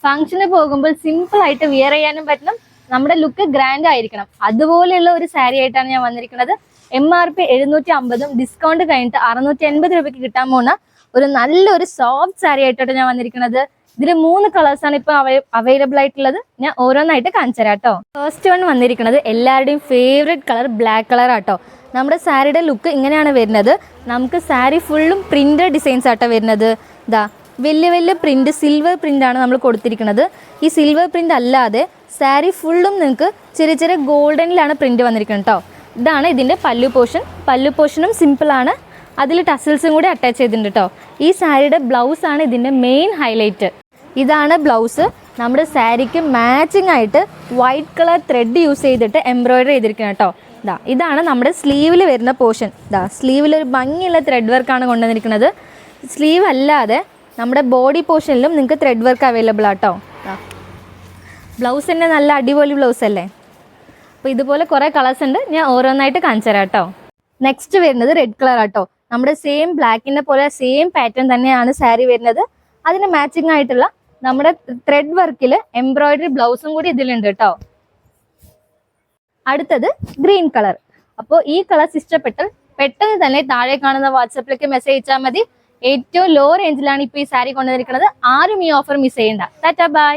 ഫംഗ്ഷന് പോകുമ്പോൾ സിമ്പിൾ ആയിട്ട് വിയർ ചെയ്യാനും പറ്റണം, നമ്മുടെ ലുക്ക് ഗ്രാൻഡ് ആയിരിക്കണം. അതുപോലെയുള്ള ഒരു സാരി ആയിട്ടാണ് ഞാൻ വന്നിരിക്കുന്നത്. MRP 750, ഡിസ്കൗണ്ട് കഴിഞ്ഞിട്ട് 680 രൂപയ്ക്ക് കിട്ടാൻ പോകുന്ന ഒരു നല്ലൊരു സോഫ്റ്റ് സാരി ആയിട്ടാണ് ഞാൻ വന്നിരിക്കുന്നത്. ഇതിൽ 3 കളേഴ്സാണ് ഇപ്പൊ അവൈലബിൾ ആയിട്ടുള്ളത്. ഞാൻ ഓരോന്നായിട്ട് കാണിച്ചു തരാം കേട്ടോ. ഫസ്റ്റ് വൺ വന്നിരിക്കുന്നത് എല്ലാവരുടെയും ഫേവറേറ്റ് കളർ ബ്ലാക്ക് കളർ ആട്ടോ. നമ്മുടെ സാരിയുടെ ലുക്ക് ഇങ്ങനെയാണ് വരുന്നത്. നമുക്ക് സാരി ഫുള്ളും പ്രിന്റഡ് ഡിസൈൻസ് ആട്ടോ വരുന്നത്. ഇതാ വലിയ വലിയ പ്രിന്റ്, സിൽവർ പ്രിന്റ് ആണ് നമ്മൾ കൊടുത്തിരിക്കുന്നത്. ഈ സിൽവർ പ്രിന്റ് അല്ലാതെ സാരി ഫുള്ളും നിങ്ങൾക്ക് ചെറിയ ചെറിയ ഗോൾഡനിലാണ് പ്രിന്റ് വന്നിരിക്കുന്നത് കേട്ടോ. ഇതാണ് ഇതിൻ്റെ പല്ലു പോർഷൻ. പല്ലു പോർഷനും സിമ്പിളാണ്, അതിൽ ടസിൽസും കൂടി അറ്റാച്ച് ചെയ്തിട്ടുണ്ട് കേട്ടോ. ഈ സാരിയുടെ ബ്ലൗസ് ആണ് ഇതിൻ്റെ മെയിൻ ഹൈലൈറ്റ്. ഇതാണ് ബ്ലൗസ്. നമ്മുടെ സാരിക്ക് മാച്ചിങ് ആയിട്ട് വൈറ്റ് കളർ ത്രെഡ് യൂസ് ചെയ്തിട്ട് എംബ്രോയിഡറി ചെയ്തിരിക്കുന്നത് കേട്ടോ. ഇതാണ് നമ്മുടെ സ്ലീവിൽ വരുന്ന പോർഷൻ. സ്ലീവിൽ ഒരു ഭംഗിയുള്ള ത്രെഡ് വർക്കാണ് കൊണ്ടുവന്നിരിക്കുന്നത്. സ്ലീവ് അല്ലാതെ നമ്മുടെ ബോഡി പോർഷനിലും നിങ്ങൾക്ക് ത്രെഡ് വർക്ക് അവൈലബിൾ ആട്ടോ. ബ്ലൗസ് തന്നെ നല്ല അടിപൊളി ബ്ലൗസ് അല്ലേ. അപ്പോൾ ഇതുപോലെ കുറേ കളേഴ്സ് ഉണ്ട്, ഞാൻ ഓരോന്നായിട്ട് കാണിച്ചു തരാം കേട്ടോ. നെക്സ്റ്റ് വരുന്നത് റെഡ് കളർ ആട്ടോ. നമ്മുടെ സെയിം ബ്ലാക്കിൻ്റെ പോലെ സെയിം പാറ്റേൺ തന്നെയാണ് സാരി വരുന്നത്. അതിന് മാച്ചിങ് ആയിട്ടുള്ള നമ്മുടെ ത്രെഡ് വർക്കിൽ എംബ്രോയിഡറി ബ്ലൗസും കൂടി ഇതിലുണ്ട് കേട്ടോ. അടുത്തത് ഗ്രീൻ കളർ. അപ്പോൾ ഈ കളേഴ്സ് ഇഷ്ടപ്പെട്ടാൽ പെട്ടെന്ന് തന്നെ താഴെ കാണുന്ന വാട്സപ്പിലേക്ക് മെസ്സേജ് അയച്ചാൽ മതി. ഏറ്റവും ലോ റേഞ്ചിലാണ് ഇപ്പോൾ ഈ സാരി കൊണ്ടുവന്നിരിക്കുന്നത്. ആരും ഈ ഓഫർ മിസ് ചെയ്യണ്ട. Tata bye.